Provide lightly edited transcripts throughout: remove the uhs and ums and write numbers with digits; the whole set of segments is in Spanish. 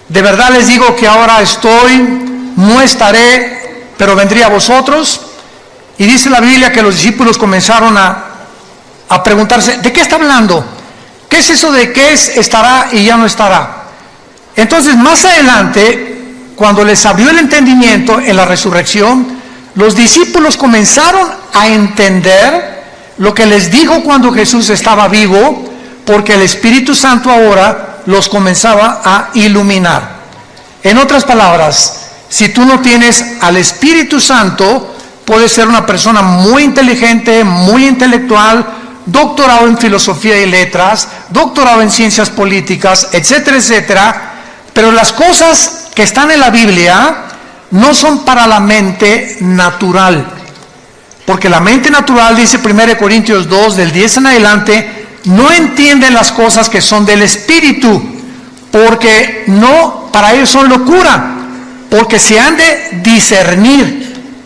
De verdad les digo que ahora estoy, no estaré, pero vendré a vosotros. Y dice la Biblia que los discípulos comenzaron a preguntarse, ¿de qué está hablando? ¿Qué es eso de qué es, estará y ya no estará? Entonces, más adelante, cuando les abrió el entendimiento en la resurrección, los discípulos comenzaron a entender lo que les dijo cuando Jesús estaba vivo, porque el Espíritu Santo ahora los comenzaba a iluminar. En otras palabras, si tú no tienes al Espíritu Santo, puedes ser una persona muy inteligente, muy intelectual, doctorado en filosofía y letras, doctorado en ciencias políticas, etcétera, etcétera, pero las cosas que están en la Biblia no son para la mente natural, porque la mente natural, dice 1 Corintios 2, del 10 en adelante, no entienden las cosas que son del Espíritu, porque no, para ellos son locura, porque se han de discernir.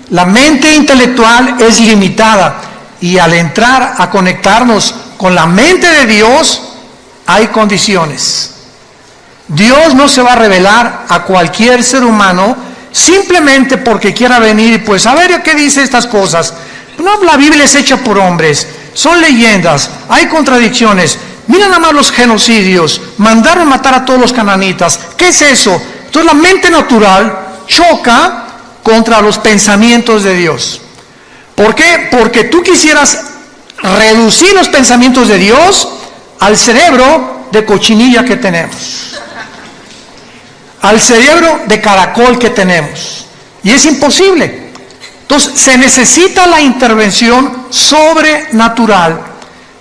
La mente intelectual es limitada, y al entrar a conectarnos con la mente de Dios, hay condiciones. Dios no se va a revelar a cualquier ser humano simplemente porque quiera venir y pues a ver qué dice estas cosas. No, la Biblia es hecha por hombres, son leyendas, hay contradicciones. Mira nada más los genocidios, mandaron matar a todos los cananitas. ¿Qué es eso? Entonces la mente natural choca contra los pensamientos de Dios. ¿Por qué? Porque tú quisieras reducir los pensamientos de Dios al cerebro de cochinilla que tenemos, al cerebro de caracol que tenemos, y es imposible. Entonces se necesita la intervención sobrenatural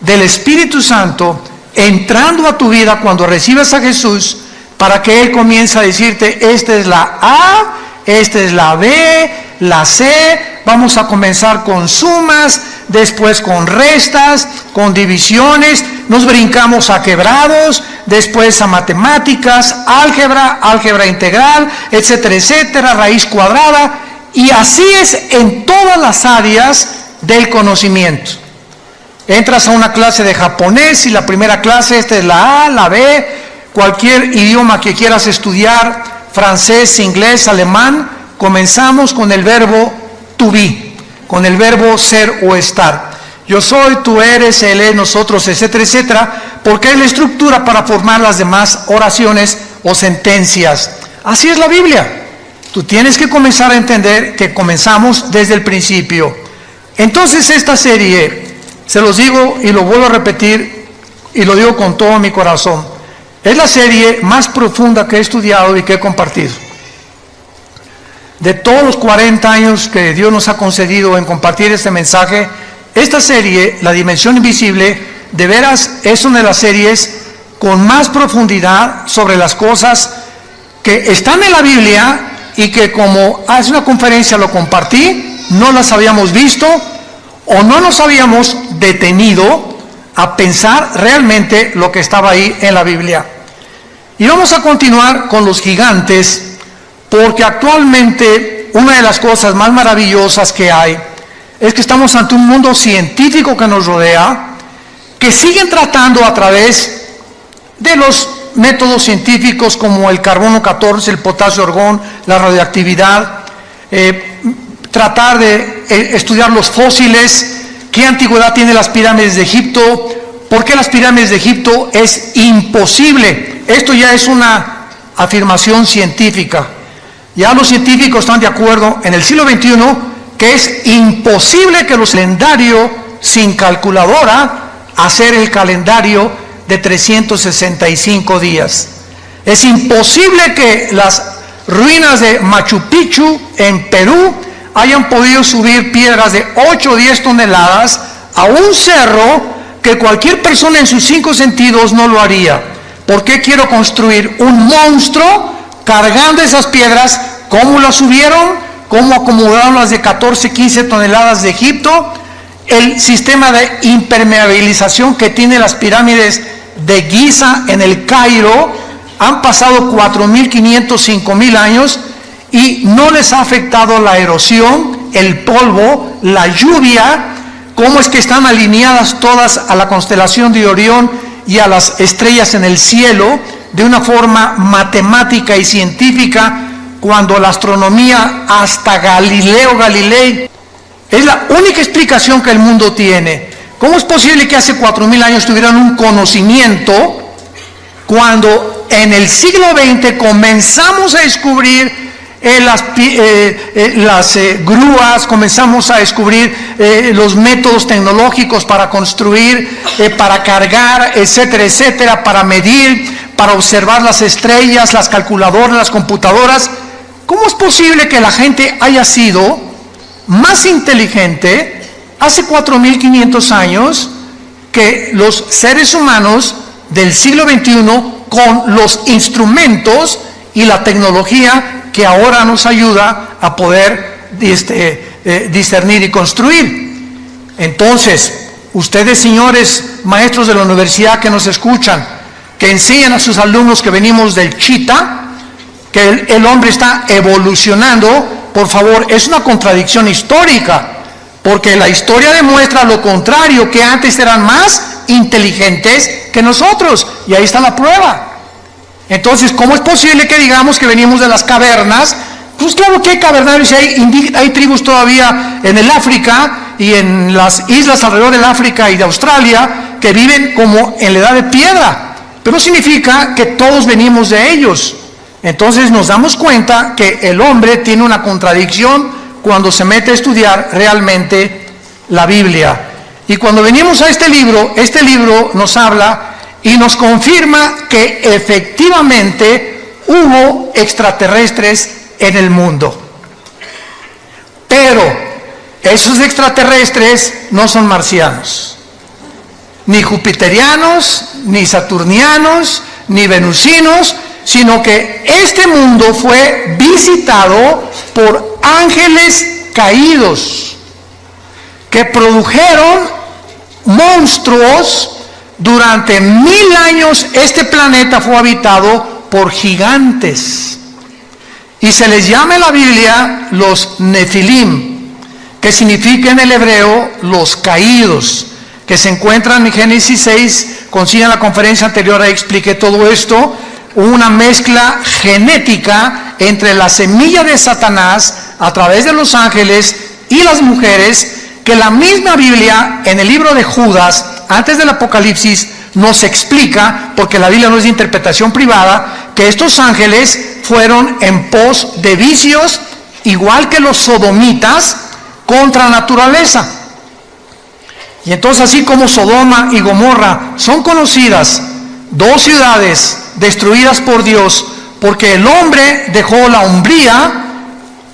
del Espíritu Santo entrando a tu vida cuando recibes a Jesús, para que Él comience a decirte, esta es la A, esta es la B, la C, vamos a comenzar con sumas, después con restas, con divisiones, nos brincamos a quebrados, después a matemáticas, álgebra integral, etcétera, etcétera, raíz cuadrada, y así es en todas las áreas del conocimiento. Entras a una clase de japonés y la primera clase, esta es la A, la B, cualquier idioma que quieras estudiar, francés, inglés, alemán, comenzamos con el verbo to be, con el verbo ser o estar. Yo soy, tú eres, él es, nosotros, etcétera, etcétera, porque es la estructura para formar las demás oraciones o sentencias. Así es la Biblia. Tú tienes que comenzar a entender que comenzamos desde el principio. Entonces esta serie, se los digo y lo vuelvo a repetir y lo digo con todo mi corazón, es la serie más profunda que he estudiado y que he compartido. De todos los 40 años que Dios nos ha concedido en compartir este mensaje, esta serie, La Dimensión Invisible, de veras es una de las series con más profundidad sobre las cosas que están en la Biblia y que, como hace una conferencia lo compartí, no las habíamos visto o no nos habíamos detenido a pensar realmente lo que estaba ahí en la Biblia. Y vamos a continuar con los gigantes, porque actualmente una de las cosas más maravillosas que hay es que estamos ante un mundo científico que nos rodea, que siguen tratando a través de los métodos científicos como el carbono 14, el potasio argón, la radioactividad, tratar de estudiar los fósiles, qué antigüedad tienen las pirámides de Egipto, por qué las pirámides de Egipto es imposible. Esto ya es una afirmación científica. Ya los científicos están de acuerdo en el siglo XXI que es imposible que los calendarios sin calculadora hacer el calendario de 365 días. Es imposible que las ruinas de Machu Picchu en Perú hayan podido subir piedras de 8 o 10 toneladas a un cerro que cualquier persona en sus 5 sentidos no lo haría. ¿Por qué quiero construir un monstruo cargando esas piedras? ¿Cómo las subieron? ¿Cómo acomodaron las de 14, 15 toneladas de Egipto? El sistema de impermeabilización que tiene las pirámides de Giza en el Cairo, han pasado 4.500, 5.000 años y no les ha afectado la erosión, el polvo, la lluvia. ¿Cómo es que están alineadas todas a la constelación de Orión y a las estrellas en el cielo de una forma matemática y científica, cuando la astronomía hasta Galileo Galilei es la única explicación que el mundo tiene. ¿Cómo es posible que hace 4.000 años tuvieran un conocimiento cuando en el siglo XX comenzamos a descubrir las grúas, comenzamos a descubrir los métodos tecnológicos para construir, para cargar, etcétera, etcétera, para medir, para observar las estrellas, las calculadoras, las computadoras? ¿Cómo es posible que la gente haya sido más inteligente hace 4.500 años que los seres humanos del siglo XXI con los instrumentos y la tecnología que ahora nos ayuda a poder discernir y construir? Entonces, ustedes, señores maestros de la universidad que nos escuchan, que enseñan a sus alumnos que venimos del Chita, que el hombre está evolucionando, por favor, es una contradicción histórica, porque la historia demuestra lo contrario, que antes eran más inteligentes que nosotros, y ahí está la prueba. Entonces, ¿cómo es posible que digamos que venimos de las cavernas? Pues claro que hay cavernarios, hay tribus todavía en el África y en las islas alrededor del África y de Australia que viven como en la edad de piedra, pero no significa que todos venimos de ellos. Entonces nos damos cuenta que el hombre tiene una contradicción cuando se mete a estudiar realmente la Biblia. Y cuando venimos a este libro nos habla y nos confirma que efectivamente hubo extraterrestres en el mundo. Pero esos extraterrestres no son marcianos, ni jupiterianos, ni saturnianos, ni venusinos, sino que este mundo fue visitado por ángeles caídos que produjeron monstruos. Durante 1000 años este planeta fue habitado por gigantes y se les llama en la Biblia los Nefilim, que significa en el hebreo los caídos, que se encuentran en Génesis 6. Consiguen la conferencia anterior, ahí expliqué todo esto. Una mezcla genética entre la semilla de Satanás a través de los ángeles y las mujeres, que la misma Biblia en el libro de Judas, antes del Apocalipsis, nos explica, porque la Biblia no es de interpretación privada, que estos ángeles fueron en pos de vicios, igual que los sodomitas, contra la naturaleza. Y entonces, así como Sodoma y Gomorra son conocidas, dos ciudades destruidas por Dios, porque el hombre dejó la hombría,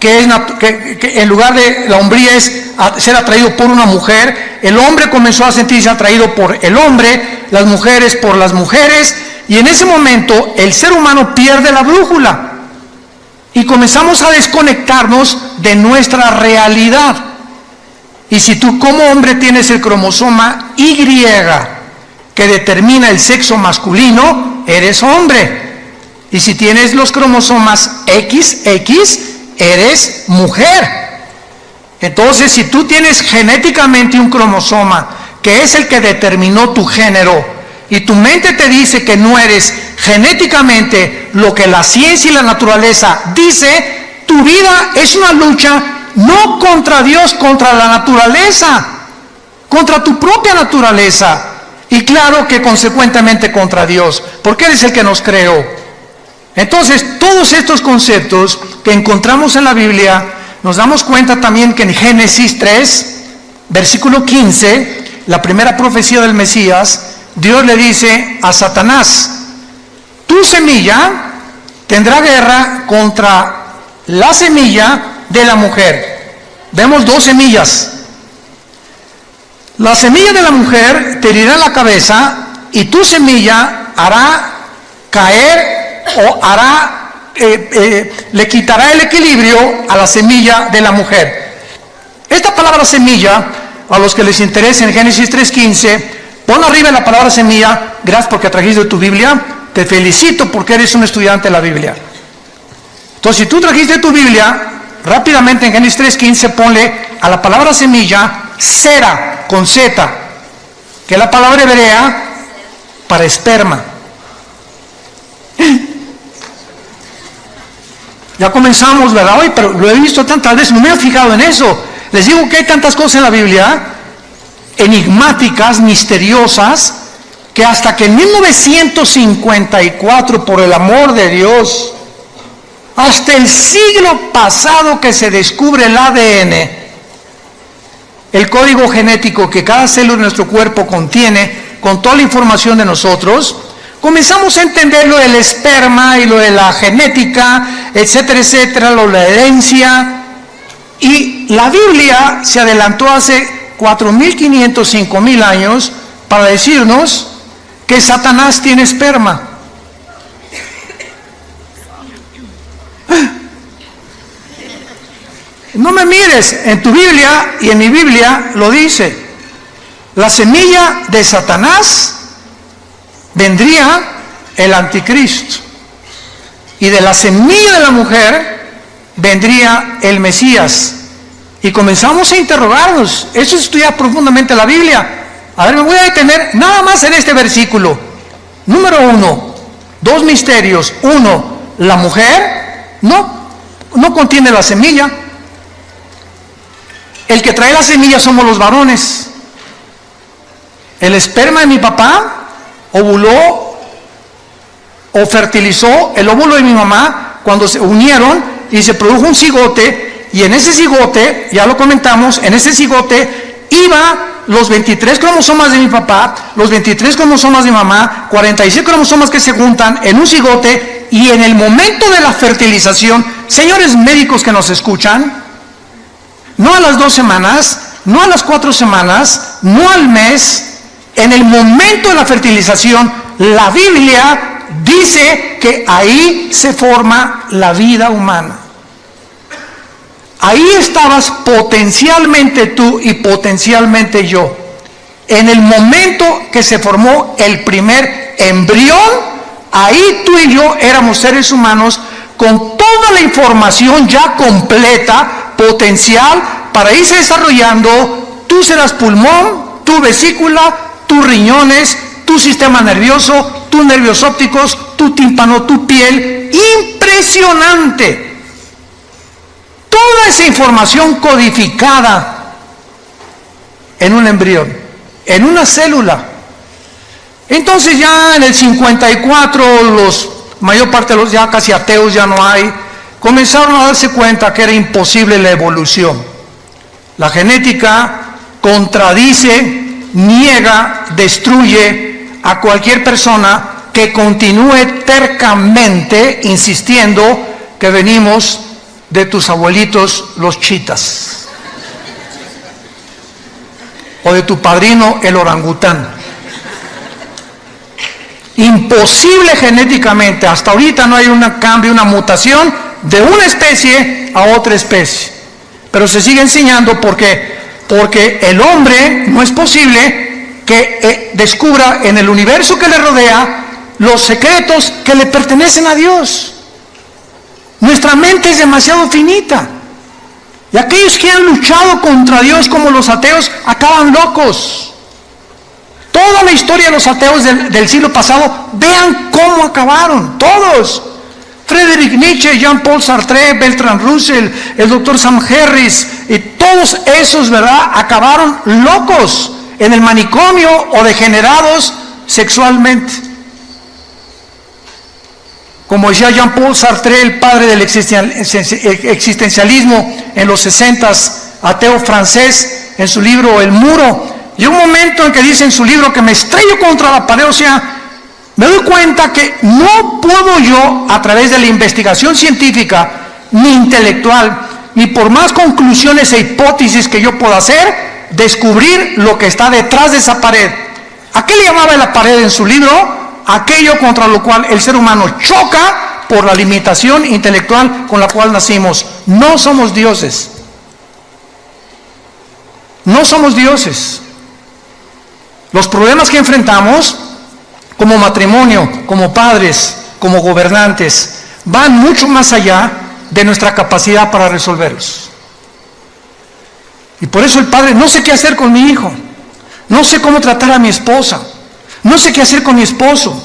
que en lugar de la hombría es ser atraído por una mujer, el hombre comenzó a sentirse atraído por el hombre, las mujeres por las mujeres, y en ese momento el ser humano pierde la brújula y comenzamos a desconectarnos de nuestra realidad. Y si tú como hombre tienes el cromosoma Y que determina el sexo masculino, eres hombre. Y si tienes los cromosomas XX, eres mujer. Entonces, si tú tienes genéticamente un cromosoma que es el que determinó tu género, y tu mente te dice que no eres genéticamente lo que la ciencia y la naturaleza dice, tu vida es una lucha no contra Dios, contra la naturaleza, contra tu propia naturaleza, y claro que consecuentemente contra Dios, porque Él es el que nos creó. Entonces, todos estos conceptos que encontramos en la Biblia, nos damos cuenta también que en Génesis 3, versículo 15, la primera profecía del Mesías, Dios le dice a Satanás: tu semilla tendrá guerra contra la semilla de la mujer. Vemos dos semillas. La semilla de la mujer te herirá la cabeza, y tu semilla hará caer o le quitará el equilibrio a la semilla de la mujer. Esta palabra semilla, a los que les interese en Génesis 3:15, pon arriba la palabra semilla. Gracias porque trajiste tu Biblia, te felicito porque eres un estudiante de la Biblia. Entonces, si tú trajiste tu Biblia, rápidamente en Génesis 3:15 ponle a la palabra semilla Sera, con Z, que es la palabra hebrea para esperma. Ya comenzamos, ¿verdad? Hoy, pero lo he visto tantas veces, no me he fijado en eso. Les digo que hay tantas cosas en la Biblia, enigmáticas, misteriosas, que hasta que en 1954, por el amor de Dios, hasta el siglo pasado que se descubre el ADN, el código genético que cada célula de nuestro cuerpo contiene, con toda la información de nosotros, comenzamos a entender lo del esperma y lo de la genética, etcétera, etcétera, lo de la herencia. Y la Biblia se adelantó hace 4.500, 5.000 años para decirnos que Satanás tiene esperma. No me mires, en tu Biblia y en mi Biblia lo dice. La semilla de Satanás vendría el anticristo. Y de la semilla de la mujer vendría el Mesías. Y comenzamos a interrogarnos. Eso es estudiar profundamente la Biblia. A ver, me voy a detener nada más en este versículo. Número 1, dos misterios. 1, la mujer no contiene la semilla. El que trae la semilla somos los varones. El esperma de mi papá ovuló o fertilizó el óvulo de mi mamá cuando se unieron y se produjo un cigote, y en ese cigote, ya lo comentamos, en ese cigote iba los 23 cromosomas de mi papá, los 23 cromosomas de mi mamá, 46 cromosomas que se juntan en un cigote, y en el momento de la fertilización, señores médicos que nos escuchan, no a las 2 semanas, no a las 4 semanas, no al mes, en el momento de la fertilización, la Biblia dice que ahí se forma la vida humana. Ahí estabas potencialmente tú y potencialmente yo. En el momento que se formó el primer embrión, ahí tú y yo éramos seres humanos con toda la información ya completa, potencial, para irse desarrollando. Tú serás pulmón, tu vesícula, tus riñones, tu sistema nervioso, tus nervios ópticos, tu tímpano, tu piel. Impresionante. Toda esa información codificada en un embrión, en una célula. Entonces ya en el 54, mayor parte de los ya casi ateos ya no hay, comenzaron a darse cuenta que era imposible la evolución. La genética contradice, niega, destruye a cualquier persona que continúe tercamente insistiendo que venimos de tus abuelitos los chitas, o de tu padrino el orangután. Imposible genéticamente. Hasta ahorita no hay un cambio, una mutación de una especie a otra especie, pero se sigue enseñando porque el hombre no es posible que descubra en el universo que le rodea los secretos que le pertenecen a Dios. Nuestra mente es demasiado finita. Y aquellos que han luchado contra Dios como los ateos acaban locos. Toda la historia de los ateos del siglo pasado, vean cómo acabaron, todos. Friedrich Nietzsche, Jean-Paul Sartre, Bertrand Russell, el doctor Sam Harris, y todos esos, ¿verdad?, acabaron locos en el manicomio o degenerados sexualmente. Como decía Jean-Paul Sartre, el padre del existencialismo en los 60s, ateo francés, en su libro El Muro, llegó un momento en que dice en su libro que me estrello contra la pared, o sea, me doy cuenta que no puedo yo, a través de la investigación científica, ni intelectual, ni por más conclusiones e hipótesis que yo pueda hacer, descubrir lo que está detrás de esa pared. ¿A qué le llamaba la pared en su libro? Aquello contra lo cual el ser humano choca por la limitación intelectual con la cual nacimos. No somos dioses. No somos dioses. Los problemas que enfrentamos como matrimonio, como padres, como gobernantes, van mucho más allá de nuestra capacidad para resolverlos. Y por eso el padre, no sé qué hacer con mi hijo, no sé cómo tratar a mi esposa, no sé qué hacer con mi esposo.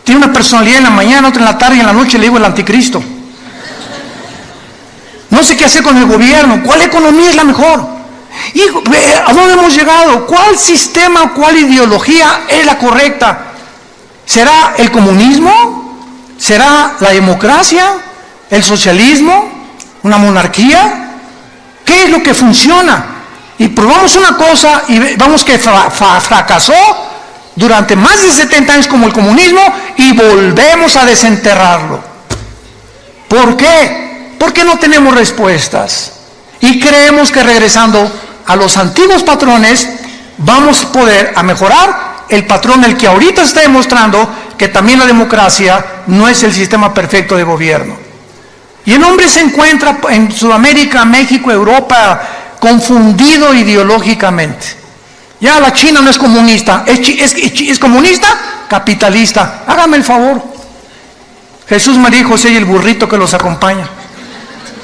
Tiene una personalidad en la mañana, otra en la tarde y en la noche le digo el anticristo. No sé qué hacer con el gobierno. ¿Cuál economía es la mejor? Hijo, ¿a dónde hemos llegado? ¿Cuál sistema, cuál ideología es la correcta? ¿Será el comunismo? ¿Será la democracia? ¿El socialismo? ¿Una monarquía? ¿Qué es lo que funciona? Y probamos una cosa y vamos que fracasó durante más de 70 años como el comunismo y volvemos a desenterrarlo. ¿Por qué? Porque no tenemos respuestas y creemos que regresando a los antiguos patrones vamos a poder a mejorar el patrón el que ahorita está demostrando que también la democracia no es el sistema perfecto de gobierno. Y el hombre se encuentra en Sudamérica, México, Europa, confundido ideológicamente. Ya la China no es comunista, es comunista, capitalista. Hágame el favor. Jesús, María y José y el burrito que los acompaña.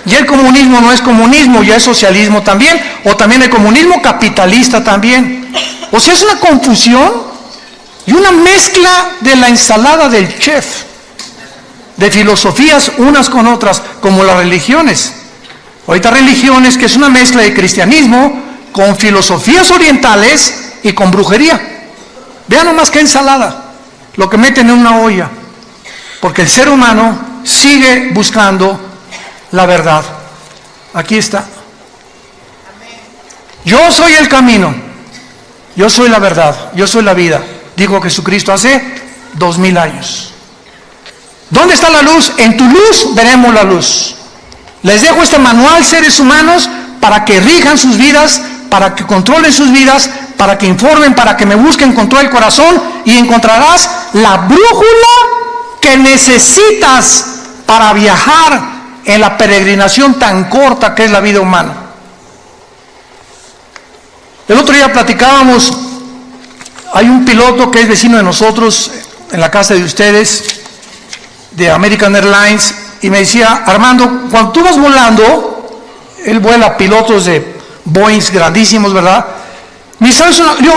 Y el comunismo no es comunismo, ya es socialismo también, o también el comunismo capitalista también. O sea, es una confusión y una mezcla de la ensalada del chef, de filosofías unas con otras, como las religiones. Ahorita religiones que es una mezcla de cristianismo con filosofías orientales y con brujería. Vean nomás qué ensalada, lo que meten en una olla, porque el ser humano sigue buscando la verdad. Aquí está. Yo soy el camino, yo soy la verdad, yo soy la vida, dijo Jesucristo hace 2000 años. ¿Dónde está la luz? En tu luz veremos la luz. Les dejo este manual, seres humanos, para que rijan sus vidas, para que controlen sus vidas, para que informen, para que me busquen con todo el corazón y encontrarás la brújula que necesitas para viajar en la peregrinación tan corta que es la vida humana. El otro día platicábamos, hay un piloto que es vecino de nosotros, en la casa de ustedes, de American Airlines, y me decía, Armando, cuando tú vas volando, él vuela pilotos de Boeing grandísimos, ¿verdad? Me dice,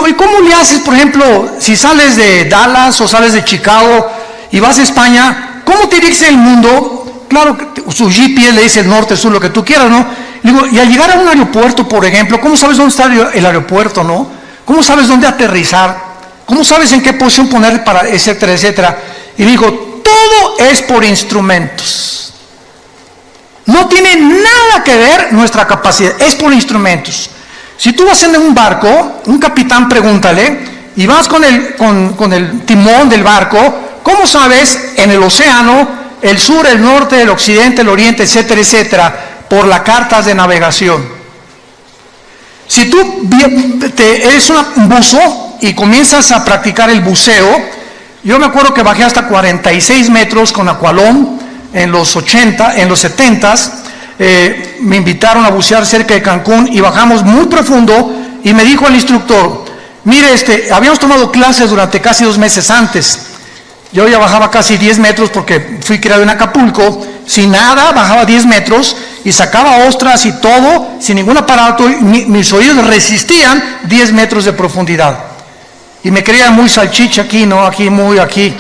¿y cómo le haces, por ejemplo, si sales de Dallas o sales de Chicago y vas a España, ¿cómo te diriges el mundo? Claro, su GPS le dice el norte, sur, lo que tú quieras, ¿no? Le digo, y al llegar a un aeropuerto, por ejemplo, ¿cómo sabes dónde está el aeropuerto, no? ¿Cómo sabes dónde aterrizar? ¿Cómo sabes en qué posición poner para, etcétera, etcétera? Y dijo, todo es por instrumentos. No tiene nada que ver nuestra capacidad, es por instrumentos. Si tú vas en un barco, un capitán pregúntale, y vas con el timón del barco, ¿cómo sabes en el océano, el sur, el norte, el occidente, el oriente, etcétera, etcétera, por las cartas de navegación? Si tú eres un buzo y comienzas a practicar el buceo, yo me acuerdo que bajé hasta 46 metros con Aqualón en los 70s, me invitaron a bucear cerca de Cancún y bajamos muy profundo y me dijo el instructor, mire, habíamos tomado clases durante casi 2 meses antes. Yo ya bajaba casi 10 metros porque fui criado en Acapulco, sin nada, bajaba 10 metros y sacaba ostras y todo, sin ningún aparato, y mis oídos resistían 10 metros de profundidad. Y me creía muy salchicha aquí, ¿no? Aquí, muy aquí.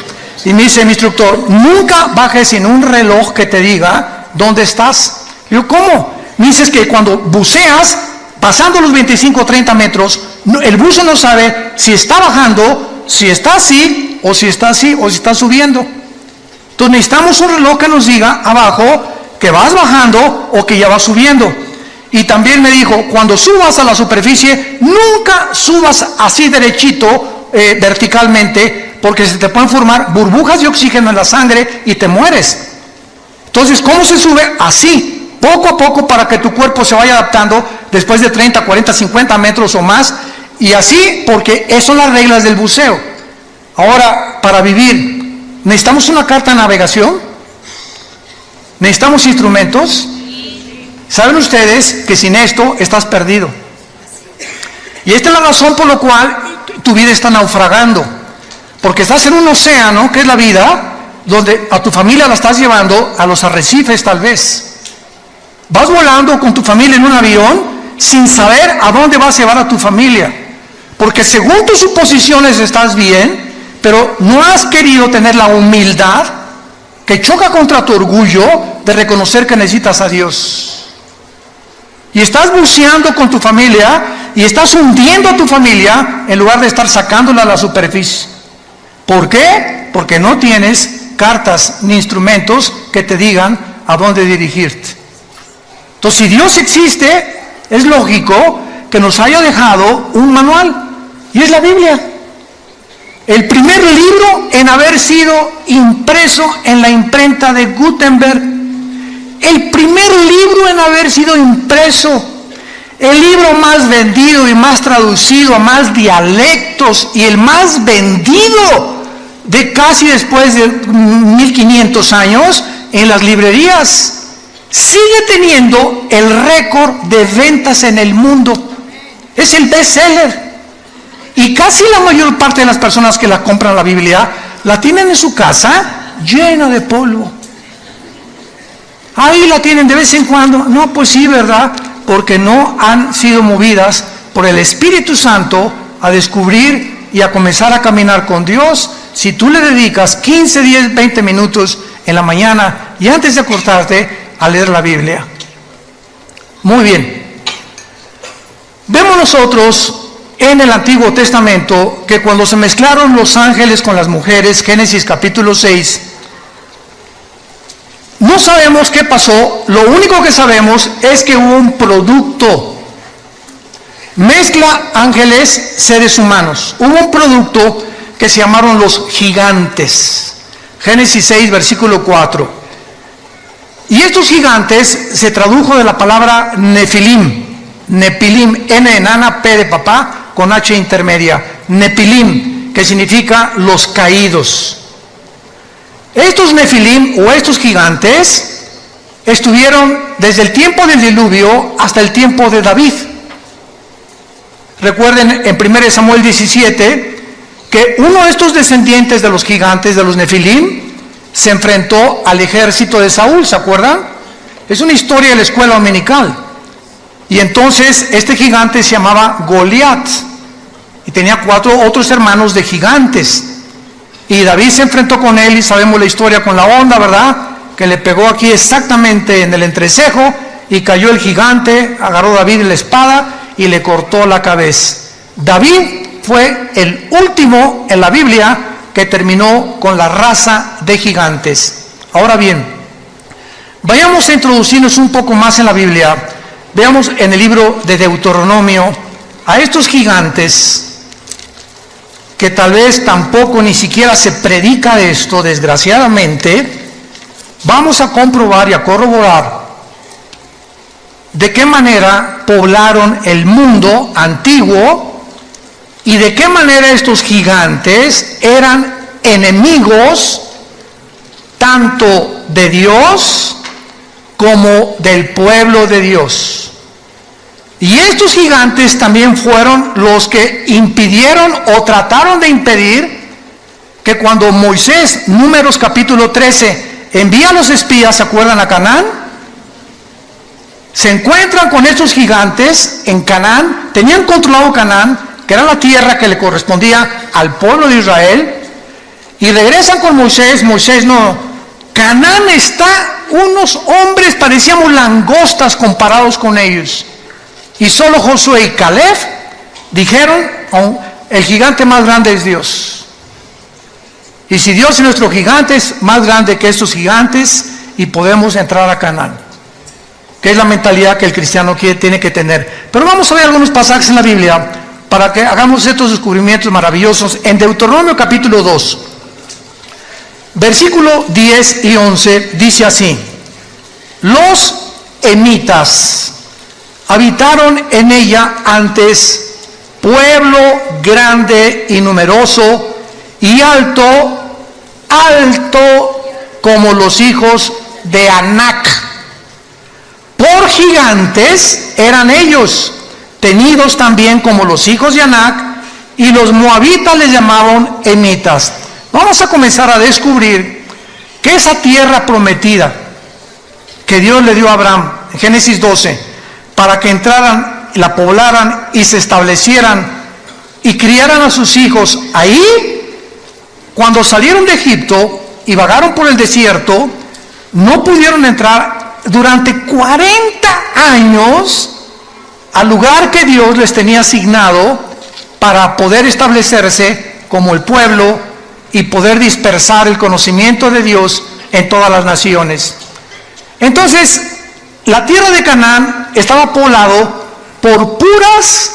Y me dice mi instructor, nunca bajes sin un reloj que te diga dónde estás. Y yo, ¿cómo? Me dices que cuando buceas, pasando los 25 o 30 metros, el buzo no sabe si está bajando, si está así, o si está así, o si está subiendo. Entonces necesitamos un reloj que nos diga abajo que vas bajando o que ya vas subiendo. Y también me dijo, cuando subas a la superficie, nunca subas así derechito, verticalmente, porque se te pueden formar burbujas de oxígeno en la sangre y te mueres. Entonces, ¿cómo se sube? Así, poco a poco, para que tu cuerpo se vaya adaptando después de 30, 40, 50 metros o más, y así, porque esas son las reglas del buceo. Ahora, para vivir, ¿necesitamos una carta de navegación? ¿Necesitamos instrumentos? Saben ustedes que sin esto estás perdido. Y esta es la razón por la cual tu vida está naufragando. Porque estás en un océano, que es la vida, donde a tu familia la estás llevando a los arrecifes tal vez. Vas volando con tu familia en un avión sin saber a dónde vas a llevar a tu familia. Porque según tus suposiciones estás bien, pero no has querido tener la humildad que choca contra tu orgullo de reconocer que necesitas a Dios. Y estás buceando con tu familia y estás hundiendo a tu familia en lugar de estar sacándola a la superficie. ¿Por qué? Porque no tienes cartas ni instrumentos que te digan a dónde dirigirte. Entonces, si Dios existe, es lógico que nos haya dejado un manual, y es la Biblia. El primer libro en haber sido impreso en la imprenta de Gutenberg. El primer libro en haber sido impreso. El libro más vendido y más traducido a más dialectos y el más vendido de casi después de 1500 años en las librerías. Sigue teniendo el récord de ventas en el mundo. Es el bestseller. Y casi la mayor parte de las personas que la compran la Biblia la tienen en su casa llena de polvo. Ahí la tienen de vez en cuando. No, pues sí, ¿verdad? Porque no han sido movidas por el Espíritu Santo a descubrir y a comenzar a caminar con Dios. Si tú le dedicas 15, 10, 20 minutos en la mañana y antes de acostarte a leer la Biblia. Muy bien. Vemos nosotros en el Antiguo Testamento que cuando se mezclaron los ángeles con las mujeres, Génesis capítulo 6, no sabemos qué pasó. Lo único que sabemos es que hubo un producto. Mezcla ángeles, seres humanos. Hubo un producto que se llamaron los gigantes. Génesis 6, versículo 4. Y estos gigantes se tradujo de la palabra Nefilim. Nepilim, N enana, P de papá, con H intermedia. Nepilim, que significa los caídos. Estos Nefilim o estos gigantes estuvieron desde el tiempo del diluvio hasta el tiempo de David. Recuerden en 1 Samuel 17 que uno de estos descendientes de los gigantes, de los Nefilim, se enfrentó al ejército de Saúl, ¿se acuerdan? Es una historia de la escuela dominical. Y entonces este gigante se llamaba Goliat y tenía 4 otros hermanos de gigantes. Y David se enfrentó con él y sabemos la historia con la onda, ¿verdad? Que le pegó aquí exactamente en el entrecejo y cayó el gigante, agarró David la espada y le cortó la cabeza. David fue el último en la Biblia que terminó con la raza de gigantes. Ahora bien, vayamos a introducirnos un poco más en la Biblia. Veamos en el libro de Deuteronomio a estos gigantes que tal vez tampoco ni siquiera se predica de esto, desgraciadamente. Vamos a comprobar y a corroborar de qué manera poblaron el mundo antiguo y de qué manera estos gigantes eran enemigos tanto de Dios como del pueblo de Dios. Y estos gigantes también fueron los que impidieron o trataron de impedir que cuando Moisés, Números capítulo 13, envía a los espías, ¿se acuerdan? A Canaán. Se encuentran con estos gigantes en Canaán, tenían controlado Canaán, que era la tierra que le correspondía al pueblo de Israel, y regresan con Moisés. Moisés no, Canaán está, unos hombres parecíamos langostas comparados con ellos. Y solo Josué y Caleb dijeron, el gigante más grande es Dios. Y si Dios es nuestro gigante, es más grande que estos gigantes y podemos entrar a Canaán. Que es la mentalidad que el cristiano tiene que tener. Pero vamos a ver algunos pasajes en la Biblia para que hagamos estos descubrimientos maravillosos. En Deuteronomio capítulo 2, versículo 10 y 11, dice así: los emitas habitaron en ella antes, pueblo grande y numeroso y alto como los hijos de Anac. Por gigantes eran ellos, tenidos también como los hijos de Anac, y los moabitas les llamaban emitas. Vamos a comenzar a descubrir que esa tierra prometida que Dios le dio a Abraham en Génesis 12, para que entraran, la poblaran y se establecieran y criaran a sus hijos ahí, cuando salieron de Egipto y vagaron por el desierto, no pudieron entrar durante 40 años. al lugar que Dios les tenía asignado para poder establecerse como el pueblo y poder dispersar el conocimiento de Dios en todas las naciones. Entonces, la tierra de Canaán estaba poblado por puras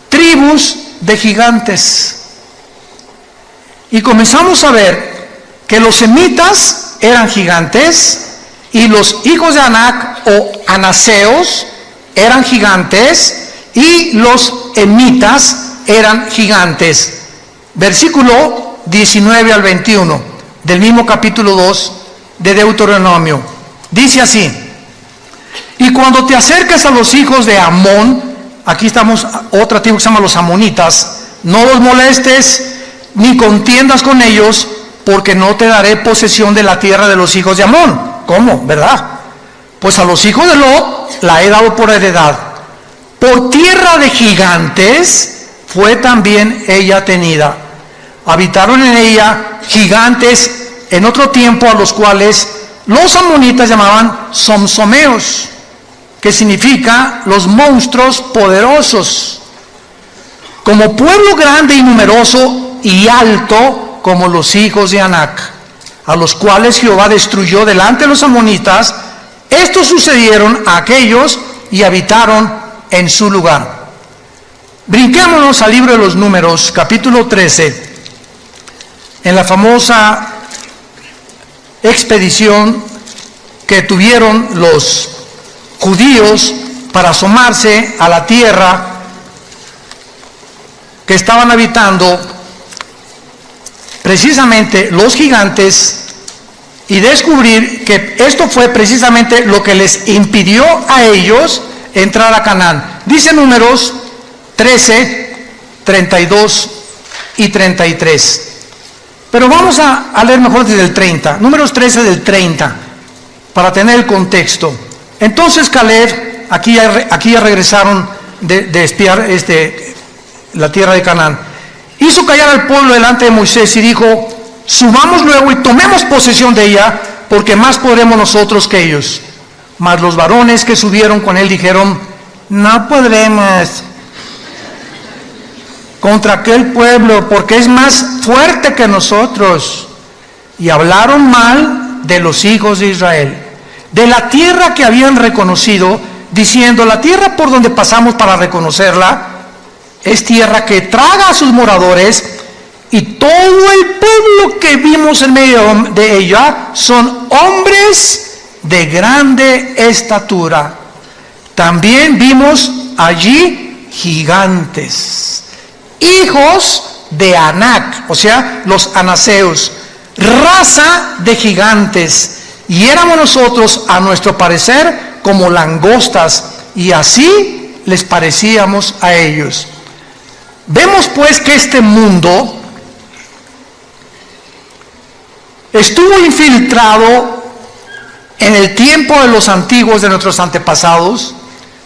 tribus de gigantes. Y comenzamos a ver que los semitas eran gigantes y los hijos de Anac o anaseos eran gigantes y los emitas eran gigantes. Versículo 19 al 21 del mismo capítulo 2 de Deuteronomio. Dice así: y cuando te acerques a los hijos de Amón, aquí estamos, otra tribu que se llama los amonitas, no los molestes ni contiendas con ellos, porque no te daré posesión de la tierra de los hijos de Amón. ¿Cómo? ¿Verdad? Pues a los hijos de Lot la he dado por heredad. Por tierra de gigantes fue también ella tenida. Habitaron en ella gigantes en otro tiempo, a los cuales los amonitas llamaban somsomeos, que significa los monstruos poderosos, como pueblo grande y numeroso y alto como los hijos de Anac, a los cuales Jehová destruyó delante de los amonitas. Estos sucedieron a aquellos y habitaron en su lugar. Brinquémonos al libro de los Números, capítulo 13, en la famosa expedición que tuvieron los judíos para asomarse a la tierra que estaban habitando precisamente los gigantes, y descubrir que esto fue precisamente lo que les impidió a ellos entrar a Canaán. Dice Números 13, 32 y 33. Pero vamos a leer mejor desde el 30. Números 13 del 30, para tener el contexto. Entonces Caleb, aquí ya regresaron de espiar la tierra de Canaán, hizo callar al pueblo delante de Moisés y dijo: subamos luego y tomemos posesión de ella, porque más podremos nosotros que ellos. Mas los varones que subieron con él dijeron: no podremos contra aquel pueblo, porque es más fuerte que nosotros. Y hablaron mal de los hijos de Israel, de la tierra que habían reconocido, diciendo: la tierra por donde pasamos para reconocerla es tierra que traga a sus moradores, y todo el pueblo que vimos en medio de ella son hombres de grande estatura. También vimos allí gigantes, hijos de Anac, o sea, los anaseos, raza de gigantes, y éramos nosotros, a nuestro parecer, como langostas, y así les parecíamos a ellos. Vemos pues que este mundo estuvo infiltrado en el tiempo de los antiguos, de nuestros antepasados,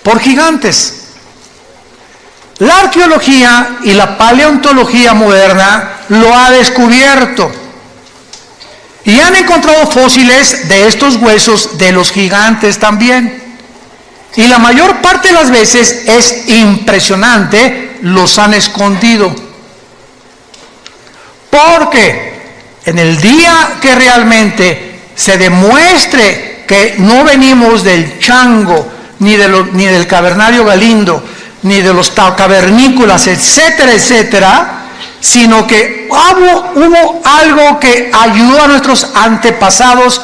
por gigantes. La arqueología y la paleontología moderna lo ha descubierto y han encontrado fósiles de estos huesos de los gigantes también. Y la mayor parte de las veces es impresionante, los han escondido. Porque en el día que realmente se demuestre que no venimos del chango, ni del cavernario Galindo, ni de los cavernícolas, etcétera, etcétera, sino que hubo algo que ayudó a nuestros antepasados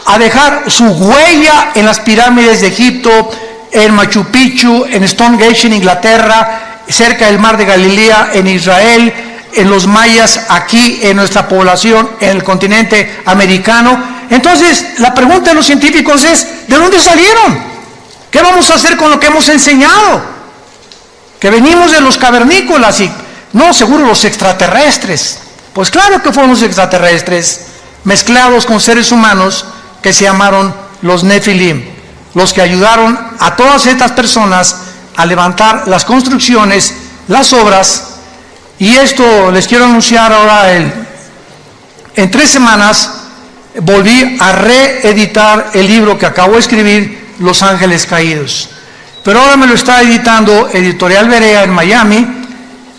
a dejar su huella en las pirámides de Egipto, en Machu Picchu, en Stonehenge en Inglaterra, cerca del mar de Galilea en Israel, en los mayas aquí en nuestra población, en el continente americano. Entonces la pregunta de los científicos es: ¿de dónde salieron? ¿Qué vamos a hacer con lo que hemos enseñado? Que venimos de los cavernícolas y no, seguro los extraterrestres. Pues claro que fueron los extraterrestres mezclados con seres humanos que se llamaron los Nefilim, los que ayudaron a todas estas personas a levantar las construcciones, las obras. Y esto les quiero anunciar ahora. En 3 semanas volví a reeditar el libro que acabo de escribir, Los Ángeles Caídos. pero ahora me lo está editando Editorial Berea en Miami,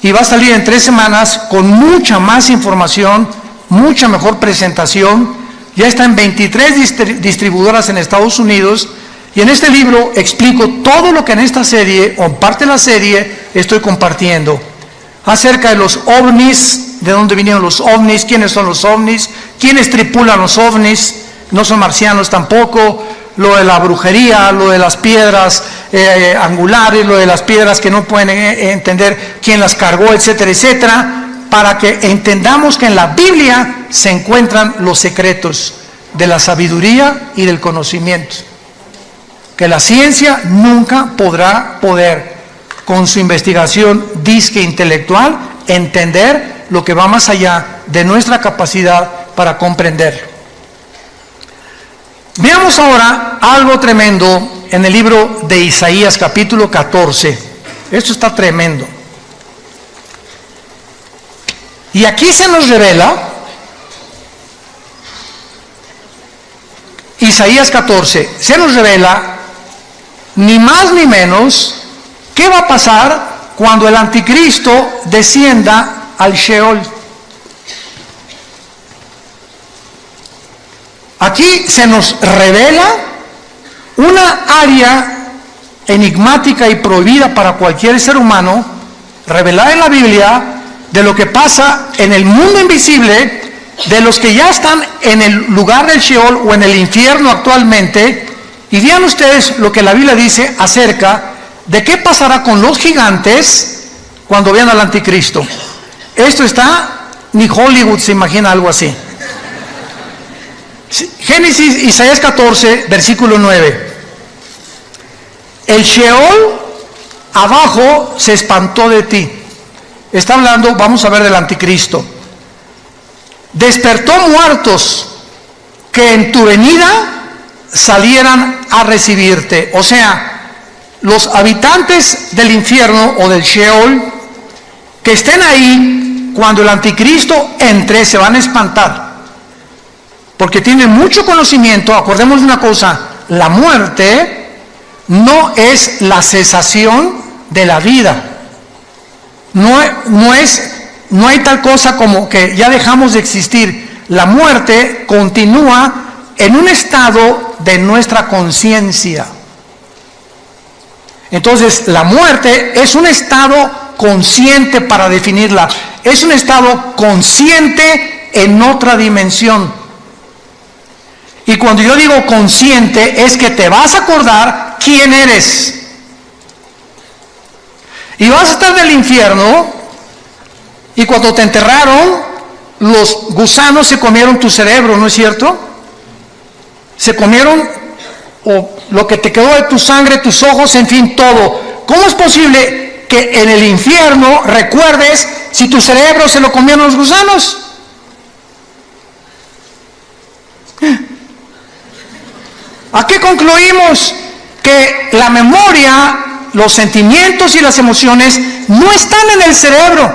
y va a salir en 3 semanas con mucha más información, mucha mejor presentación. Ya está en 23 distribuidoras en Estados Unidos, y en este libro explico todo lo que en esta serie, o en parte de la serie, estoy compartiendo. Acerca de los ovnis, de dónde vinieron los ovnis, quiénes son los ovnis, quiénes tripulan los ovnis, no son marcianos tampoco, lo de la brujería, lo de las piedras angulares, lo de las piedras que no pueden entender quién las cargó, etcétera, etcétera, para que entendamos que en la Biblia se encuentran los secretos de la sabiduría y del conocimiento, que la ciencia nunca podrá con su investigación disque intelectual entender lo que va más allá de nuestra capacidad para comprender. Veamos ahora algo tremendo en el libro de Isaías capítulo 14. Esto está tremendo. Y aquí se nos revela, Isaías 14, se nos revela ni más ni menos qué va a pasar cuando el anticristo descienda al Sheol. Aquí se nos revela una área enigmática y prohibida para cualquier ser humano, revelada en la Biblia, de lo que pasa en el mundo invisible, de los que ya están en el lugar del Sheol o en el infierno actualmente. Y vean ustedes lo que la Biblia dice acerca de qué pasará con los gigantes cuando vean al anticristo. Esto está, ni Hollywood se imagina algo así. Génesis, Isaías 14, versículo 9. El Sheol abajo se espantó de ti. Está hablando, vamos a ver, del anticristo. Despertó muertos que en tu venida salieran a recibirte. O sea, los habitantes del infierno o del Sheol que estén ahí cuando el anticristo entre se van a espantar, porque tienen mucho conocimiento. Acordemos de una cosa: la muerte no es la cesación de la vida. No hay tal cosa como que ya dejamos de existir. La muerte continúa en un estado de nuestra conciencia. Entonces, la muerte es un estado consciente, para definirla. Es un estado consciente en otra dimensión. Y cuando yo digo consciente, es que te vas a acordar quién eres. Y vas a estar en el infierno, y cuando te enterraron, los gusanos se comieron tu cerebro, ¿no es cierto? Se comieron lo que te quedó de tu sangre, tus ojos, en fin, todo. ¿Cómo es posible que en el infierno recuerdes si tu cerebro se lo comieron los gusanos? ¿A qué concluimos? Que la memoria, los sentimientos y las emociones no están en el cerebro.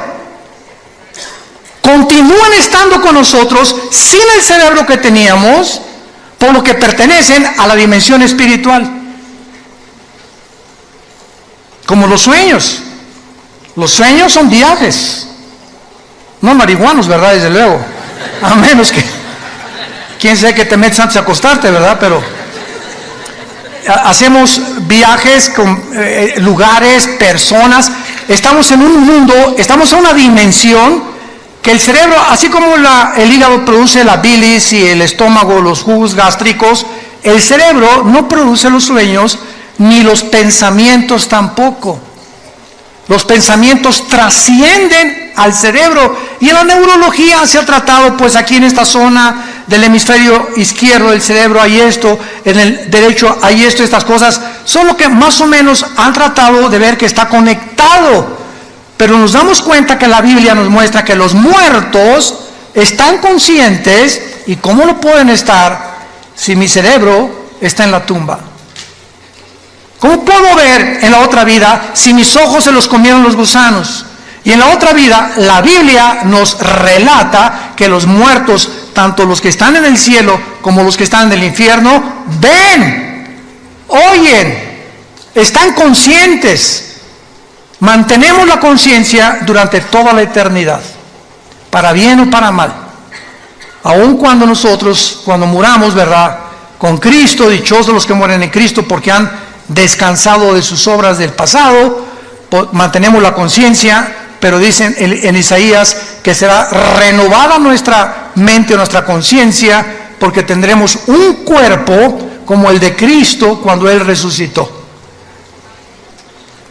Continúan estando con nosotros sin el cerebro que teníamos, por lo que pertenecen a la dimensión espiritual. Como los sueños. Los sueños son viajes. No marihuanos, ¿verdad? Desde luego. A menos que, quién sabe que te metes antes de acostarte, ¿verdad? Pero hacemos viajes con lugares, personas. Estamos en un mundo, estamos en una dimensión que el cerebro, así como el hígado produce la bilis y el estómago los jugos gástricos, el cerebro no produce los sueños ni los pensamientos tampoco. Los pensamientos trascienden al cerebro, y en la neurología se ha tratado, pues aquí en esta zona del hemisferio izquierdo del cerebro hay esto, en el derecho hay esto, estas cosas son lo que más o menos han tratado de ver que está conectado. Pero nos damos cuenta que la Biblia nos muestra que los muertos están conscientes. ¿Y cómo lo pueden estar si mi cerebro está en la tumba? ¿Cómo puedo ver en la otra vida si mis ojos se los comieron los gusanos? Y en la otra vida, la Biblia nos relata que los muertos, tanto los que están en el cielo como los que están en el infierno, ven, oyen están conscientes. Mantenemos la conciencia durante toda la eternidad, para bien o para mal. Aun cuando nosotros, cuando muramos, ¿verdad?, con Cristo, dichosos los que mueren en Cristo porque han descansado de sus obras del pasado, mantenemos la conciencia, pero dicen en Isaías que será renovada nuestra mente o nuestra conciencia, porque tendremos un cuerpo como el de Cristo cuando Él resucitó,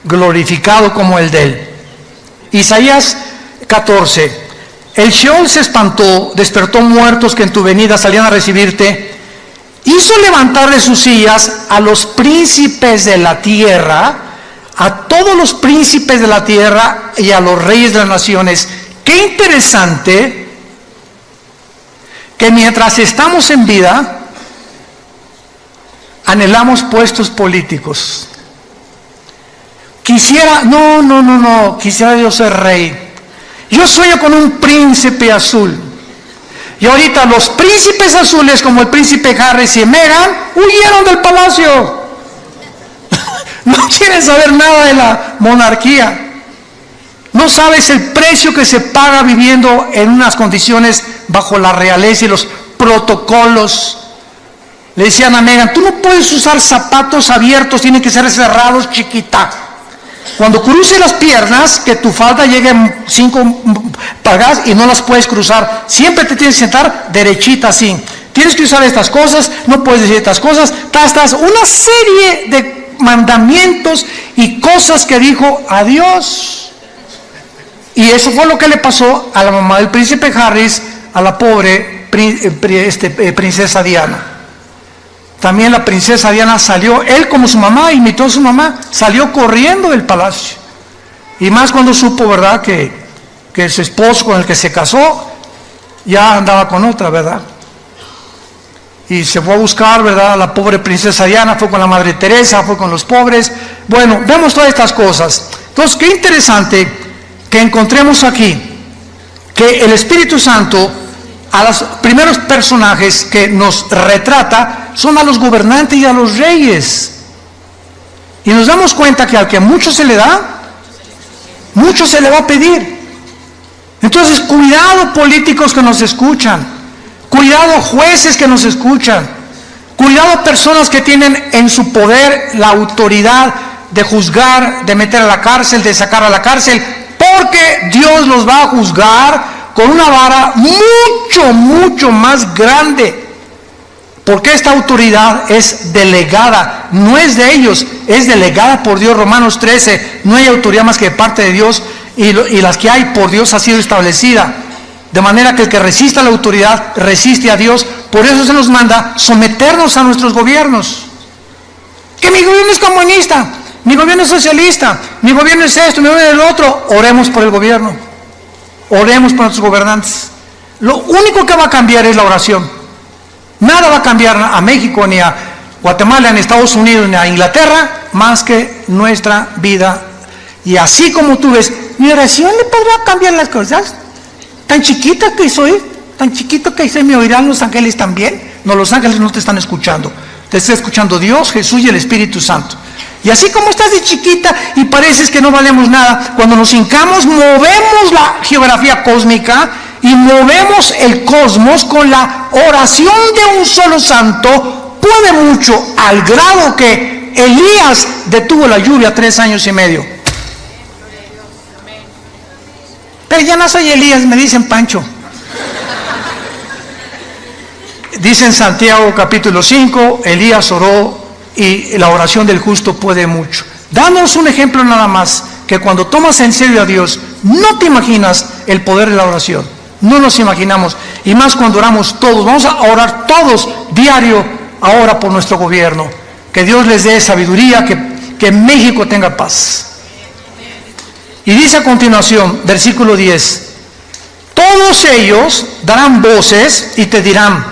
glorificado como el de Él. Isaías 14. El Sheol se espantó, despertó muertos que en tu venida salían a recibirte, hizo levantar de sus sillas a los príncipes de la tierra, a todos los príncipes de la tierra y a los reyes de las naciones. Qué interesante que mientras estamos en vida, anhelamos puestos políticos. Quisiera yo ser rey. Yo sueño con un príncipe azul. Y ahorita los príncipes azules, como el príncipe Harris y Meghan, huyeron del palacio. No quieren saber nada de la monarquía. No sabes el precio que se paga viviendo en unas condiciones bajo la realeza y los protocolos. Le decían a Meghan, tú no puedes usar zapatos abiertos, tienen que ser cerrados, chiquita. Cuando cruces las piernas, que tu falda llegue a 5 pulgadas y no las puedes cruzar. Siempre te tienes que sentar derechita así. Tienes que usar estas cosas, no puedes decir estas cosas. Una serie de mandamientos y cosas que dijo a Dios. Y eso fue lo que le pasó a la mamá del príncipe Harris, a la pobre princesa Diana. También la princesa Diana salió, él como su mamá, imitó a su mamá, salió corriendo del palacio. Y más cuando supo, ¿verdad?, que su esposo con el que se casó ya andaba con otra, ¿verdad? Y se fue a buscar, ¿verdad?, a la pobre princesa Diana, fue con la Madre Teresa, fue con los pobres. Bueno, vemos todas estas cosas. Entonces, qué interesante que encontremos aquí que el Espíritu Santo, a los primeros personajes que nos retrata, son a los gobernantes y a los reyes. Y nos damos cuenta que al que mucho se le da, mucho se le va a pedir. Entonces, cuidado políticos que nos escuchan, cuidado jueces que nos escuchan, cuidado personas que tienen en su poder la autoridad de juzgar, de meter a la cárcel, de sacar a la cárcel, porque Dios los va a juzgar con una vara mucho más grande. Porque esta autoridad es delegada, no es de ellos, es delegada por Dios. Romanos 13, no hay autoridad más que de parte de Dios, y las que hay por Dios ha sido establecida. De manera que el que resista a la autoridad, resiste a Dios. Por eso se nos manda someternos a nuestros gobiernos. Que mi gobierno es comunista, mi gobierno es socialista, mi gobierno es esto, mi gobierno es lo otro. Oremos por el gobierno, oremos por nuestros gobernantes. Lo único que va a cambiar es la oración. Nada va a cambiar a México, ni a Guatemala, ni a Estados Unidos, ni a Inglaterra, más que nuestra vida. Y así como tú ves, mi oración le podrá cambiar las cosas. Tan chiquita que soy, tan chiquito que soy, ¿me oirán los ángeles también? No, los ángeles no te están escuchando. Te está escuchando Dios, Jesús y el Espíritu Santo. Y así como estás de chiquita y pareces que no valemos nada, cuando nos hincamos, movemos la geografía cósmica y movemos el cosmos con la oración de un solo santo. Puede mucho, al grado que Elías detuvo la lluvia 3 años y medio. Pero ya no soy Elías, me dicen Pancho. Dice en Santiago capítulo 5, Elías oró y la oración del justo puede mucho. Danos un ejemplo nada más, que cuando tomas en serio a Dios, no te imaginas el poder de la oración. No nos imaginamos, y más cuando oramos todos. Vamos a orar todos diario ahora por nuestro gobierno. Que Dios les dé sabiduría, que México tenga paz. Y dice a continuación, versículo 10, todos ellos darán voces y te dirán,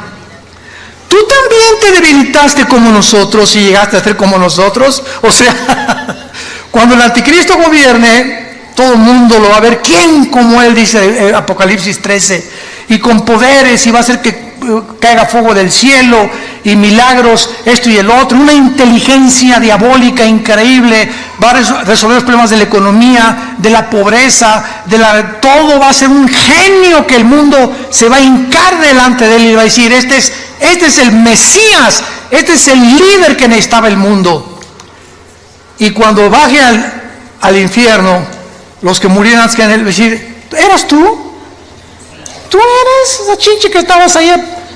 ¿tú también te debilitaste como nosotros y llegaste a ser como nosotros? O sea, cuando el anticristo gobierne, todo el mundo lo va a ver. ¿Quién como él? Dice Apocalipsis 13. Y con poderes, y va a hacer que caiga fuego del cielo, y milagros, esto y el otro, una inteligencia diabólica increíble, va a resolver los problemas de la economía, de la pobreza, todo va a ser un genio que el mundo se va a hincar delante de él y va a decir, este es el Mesías, este es el líder que necesitaba el mundo. Y cuando baje al infierno, los que murieron antes que en él, va a decir, ¿eras tú? ¿Tú eres esa chinche que estabas ahí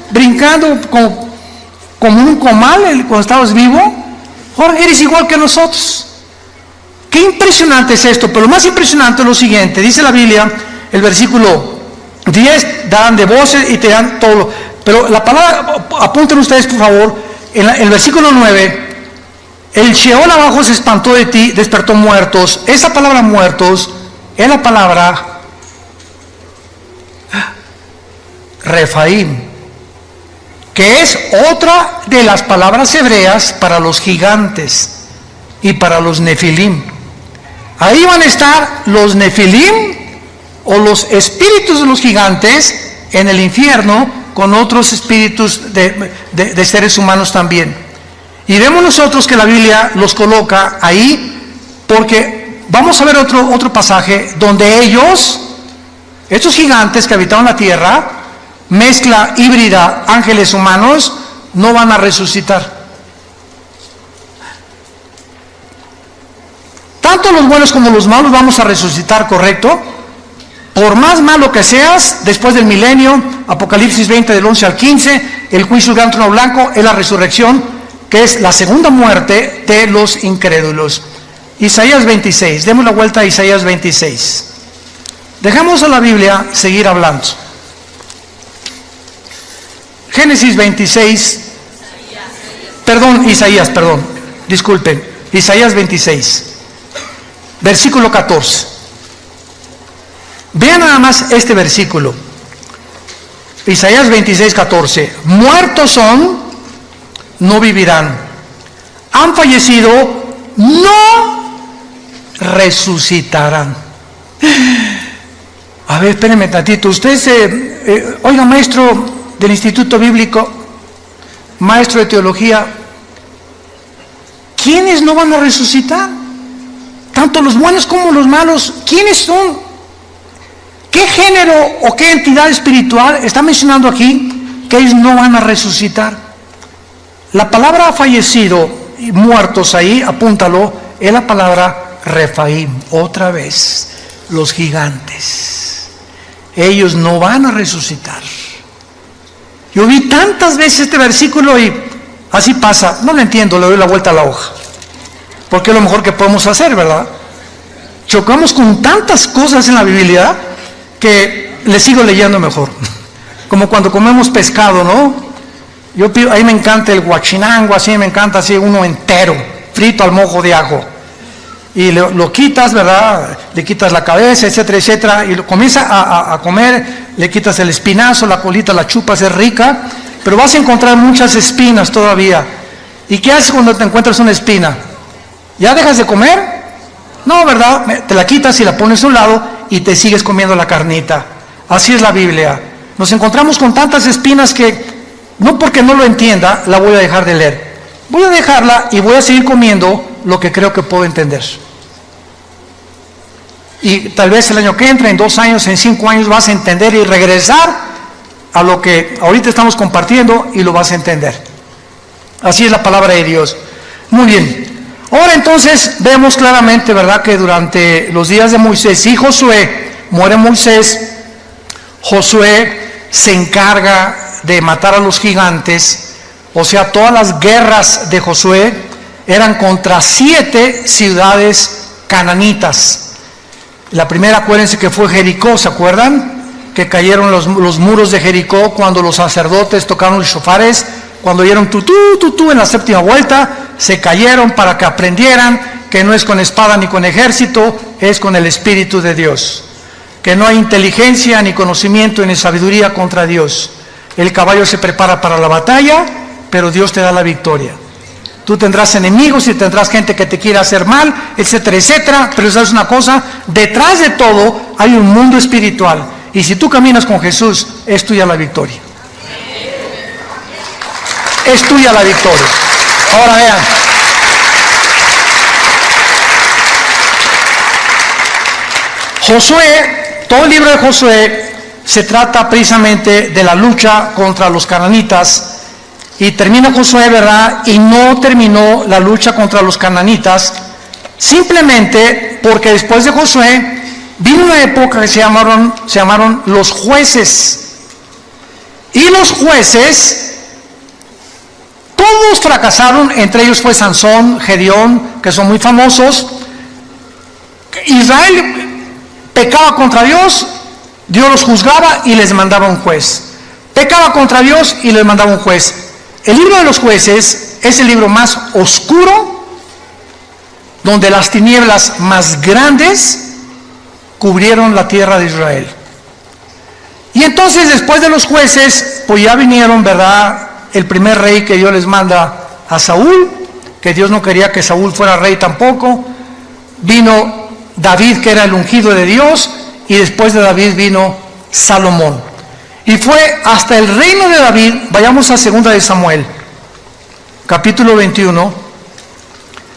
brincando como un comal cuando estabas vivo? Ahora eres igual que nosotros. Qué impresionante es esto, pero lo más impresionante es lo siguiente. Dice la Biblia, el versículo 10, darán de voces y te dan todo. Pero la palabra, apunten ustedes por favor, en el versículo 9, el Sheol abajo se espantó de ti, despertó muertos. Esa palabra muertos es la palabra Refaim, que es otra de las palabras hebreas para los gigantes y para los nefilim. Ahí van a estar los nefilim o los espíritus de los gigantes en el infierno con otros espíritus de seres humanos también. Y vemos nosotros que la Biblia los coloca ahí porque vamos a ver otro pasaje donde estos gigantes que habitaban la tierra, mezcla híbrida, ángeles humanos, no van a resucitar. Tanto los buenos como los malos vamos a resucitar, ¿correcto? Por más malo que seas, después del milenio, Apocalipsis 20 del 11 al 15, el juicio del gran trono blanco es la resurrección, que es la segunda muerte de los incrédulos. Isaías 26, demos la vuelta a Isaías 26. Dejamos a la Biblia seguir hablando. Génesis 26, Isaías 26, versículo 14. Vean nada más este versículo. Isaías 26, 14. Muertos son, no vivirán. Han fallecido, no resucitarán. A ver, espérenme tantito. Usted, oiga, maestro del Instituto Bíblico, maestro de teología, ¿quiénes no van a resucitar? Tanto los buenos como los malos. ¿Quiénes son? ¿Qué género o qué entidad espiritual está mencionando aquí que ellos no van a resucitar? La palabra fallecido y muertos ahí, apúntalo, es la palabra Refaim. Otra vez, los gigantes. Ellos no van a resucitar. Yo vi tantas veces este versículo y así pasa, no lo entiendo, le doy la vuelta a la hoja, porque es lo mejor que podemos hacer, ¿verdad? Chocamos con tantas cosas en la Biblia que le sigo leyendo mejor, como cuando comemos pescado, ¿no? Ahí me encanta el guachinango, así me encanta así uno entero, frito al mojo de ajo, y lo quitas, ¿verdad? Le quitas la cabeza, etcétera, etcétera, y lo comienza a comer. Le quitas el espinazo, la colita, la chupas, es rica, pero vas a encontrar muchas espinas todavía. ¿Y qué haces cuando te encuentras una espina? ¿Ya dejas de comer? No, ¿verdad? Te la quitas y la pones a un lado y te sigues comiendo la carnita. Así es la Biblia. Nos encontramos con tantas espinas que, no porque no lo entienda, la voy a dejar de leer. Voy a dejarla y voy a seguir comiendo lo que creo que puedo entender. Y tal vez el año que entra, en 2 años, en 5 años, vas a entender y regresar a lo que ahorita estamos compartiendo y lo vas a entender. Así es la palabra de Dios. Muy bien. Ahora entonces vemos claramente, ¿verdad?, que durante los días de Moisés y Josué, muere Moisés, Josué se encarga de matar a los gigantes. O sea, todas las guerras de Josué eran contra 7 ciudades cananitas. La primera, acuérdense que fue Jericó, ¿se acuerdan? Que cayeron los muros de Jericó cuando los sacerdotes tocaron los shofares, cuando oyeron tutú, tutú en la 7ª vuelta, se cayeron para que aprendieran que no es con espada ni con ejército, es con el Espíritu de Dios. Que no hay inteligencia ni conocimiento ni sabiduría contra Dios. El caballo se prepara para la batalla, pero Dios te da la victoria. Tú tendrás enemigos y tendrás gente que te quiera hacer mal, etcétera, etcétera. Pero sabes una cosa, detrás de todo hay un mundo espiritual. Y si tú caminas con Jesús, es tuya la victoria. es tuya la victoria. Ahora vean. Josué, todo el libro de Josué se trata precisamente de la lucha contra los cananitas. Y termina Josué, ¿verdad? Y no terminó la lucha contra los cananitas, simplemente porque después de Josué vino una época que se llamaron los jueces. Y los jueces, todos fracasaron, entre ellos fue Sansón, Gedeón, que son muy famosos. Israel pecaba contra Dios, Dios los juzgaba y les mandaba un juez. Pecaba contra Dios y les mandaba un juez. El libro de los jueces es el libro más oscuro, donde las tinieblas más grandes cubrieron la tierra de Israel. Y entonces después de los jueces, pues ya vinieron, ¿verdad?, el primer rey que Dios les manda a Saúl, que Dios no quería que Saúl fuera rey tampoco. Vino David, que era el ungido de Dios, y después de David vino Salomón. Y fue hasta el reino de David. Vayamos a 2 de Samuel, capítulo 21,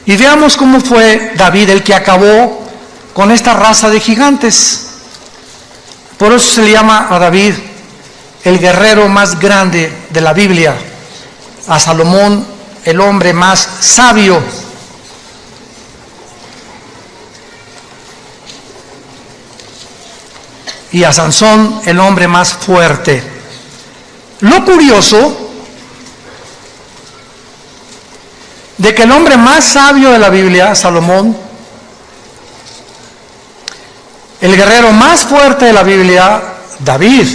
y veamos cómo fue David el que acabó con esta raza de gigantes. Por eso se le llama a David el guerrero más grande de la Biblia, a Salomón el hombre más sabio. Y a Sansón el hombre más fuerte. Lo curioso de que el hombre más sabio de la Biblia, Salomón, el guerrero más fuerte de la Biblia, David,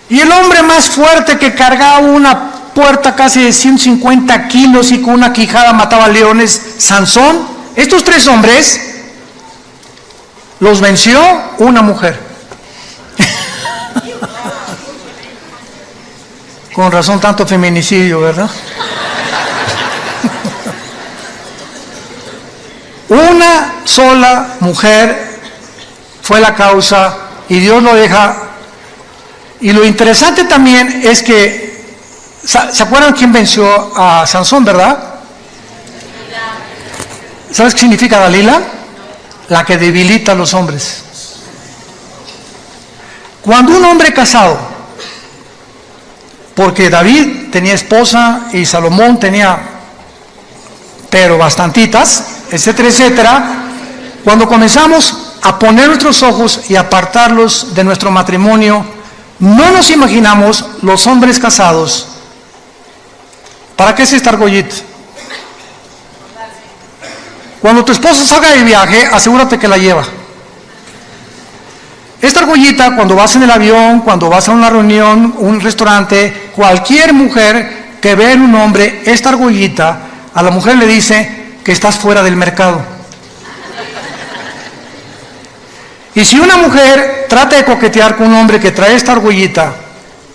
y el hombre más fuerte que cargaba una puerta casi de 150 kilos y con una quijada mataba leones, Sansón, estos tres hombres los venció una mujer. Con razón tanto feminicidio, ¿verdad? Una sola mujer fue la causa y Dios lo deja. Y lo interesante también es que, ¿se acuerdan quién venció a Sansón, verdad? ¿Sabes qué significa Dalila? La que debilita a los hombres. Cuando un hombre casado, porque David tenía esposa y Salomón tenía, pero bastantitas, etcétera, etcétera, cuando comenzamos a poner nuestros ojos y apartarlos de nuestro matrimonio, no nos imaginamos los hombres casados. ¿Para qué es esta argollita? Cuando tu esposa salga de viaje, asegúrate que la lleva. Esta argollita, cuando vas en el avión, cuando vas a una reunión, un restaurante, cualquier mujer que ve en un hombre esta argollita, a la mujer le dice que estás fuera del mercado. Y si una mujer trata de coquetear con un hombre que trae esta argollita,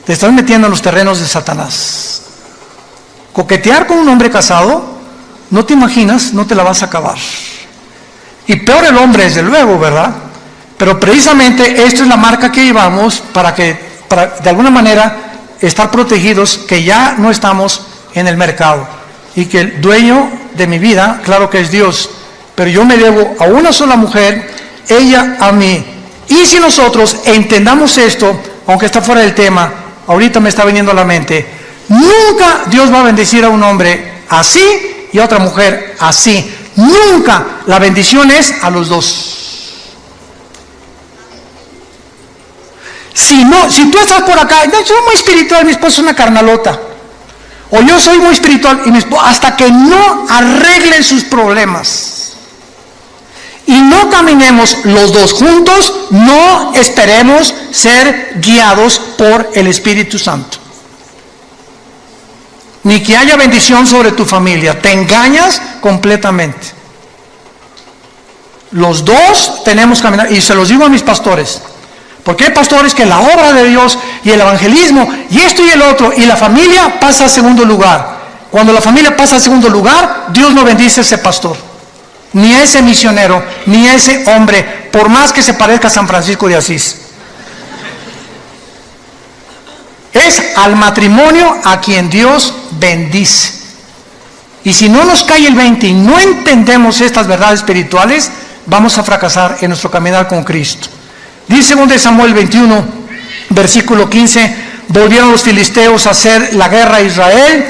te estás metiendo en los terrenos de Satanás. Coquetear con un hombre casado, no te imaginas, no te la vas a acabar. Y peor el hombre, desde luego, ¿verdad? Pero precisamente esto es la marca que llevamos para de alguna manera estar protegidos, que ya no estamos en el mercado. Y que el dueño de mi vida, claro que es Dios, pero yo me debo a una sola mujer, ella a mí. Y si nosotros entendamos esto, aunque está fuera del tema, ahorita me está viniendo a la mente, nunca Dios va a bendecir a un hombre así y a otra mujer así. Nunca. La bendición es a los dos. Si tú estás por acá, yo soy muy espiritual, mi esposo es una carnalota, o yo soy muy espiritual y mi esposo, hasta que no arreglen sus problemas y no caminemos los dos juntos, no esperemos ser guiados por el Espíritu Santo, ni que haya bendición sobre tu familia. Te engañas completamente. Los dos tenemos que caminar, y se los digo a mis pastores, porque hay pastores que la obra de Dios y el evangelismo y esto y el otro y la familia pasa a segundo lugar. Cuando la familia pasa a segundo lugar, Dios no bendice a ese pastor, ni a ese misionero, ni a ese hombre, por más que se parezca a San Francisco de Asís. es al matrimonio a quien Dios bendice. Y si no nos cae el 20 y no entendemos estas verdades espirituales, vamos a fracasar en nuestro caminar con Cristo. Dice 2 Samuel 21, versículo 15, volvieron los filisteos a hacer la guerra a Israel,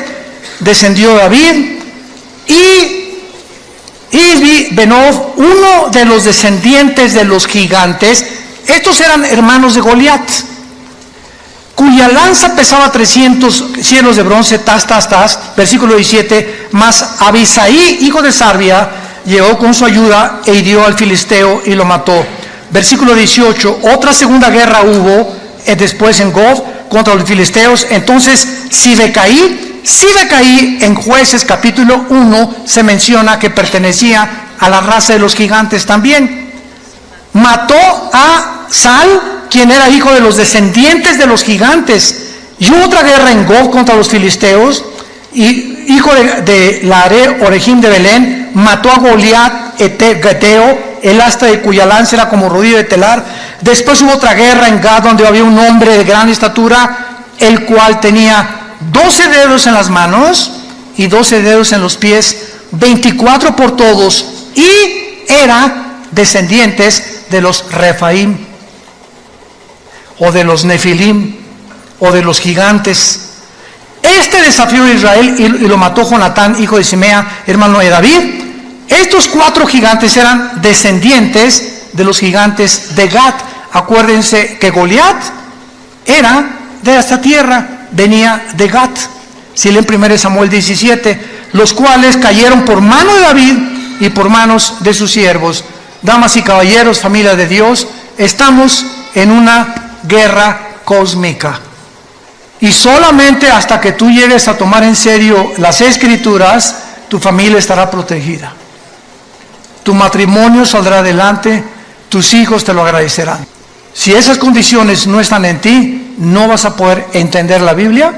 descendió David, y Benob, uno de los descendientes de los gigantes, estos eran hermanos de Goliat, cuya lanza pesaba 300 cielos de bronce, versículo 17, mas Abisai, hijo de Sarbia, llegó con su ayuda e hirió al filisteo y lo mató. Versículo 18, otra segunda guerra hubo después en Gob contra los filisteos. Entonces Sibecaí en Jueces capítulo 1 se menciona que pertenecía a la raza de los gigantes también. Mató a Sal, quien era hijo de los descendientes de los gigantes. Y hubo otra guerra en Gob contra los filisteos, y hijo de Laare, Orejim de Belén, mató a Goliat Geteo, el asta de cuya lanza era como rodillo de telar. Después hubo otra guerra en Gad, donde había un hombre de gran estatura, el cual tenía 12 dedos en las manos y 12 dedos en los pies, 24 por todos, y era descendientes de los Refaim, o de los Nefilim, o de los gigantes. Este desafió a Israel y lo mató Jonatán, hijo de Simea, hermano de David. Estos 4 gigantes eran descendientes de los gigantes de Gad. Acuérdense que Goliat era de esta tierra, venía de Gad. Si leen 1 Samuel 17, los cuales cayeron por mano de David y por manos de sus siervos. Damas y caballeros, familia de Dios, estamos en una guerra cósmica. Y solamente hasta que tú llegues a tomar en serio las Escrituras, tu familia estará protegida. Tu matrimonio saldrá adelante, tus hijos te lo agradecerán. Si esas condiciones no están en ti, no vas a poder entender la Biblia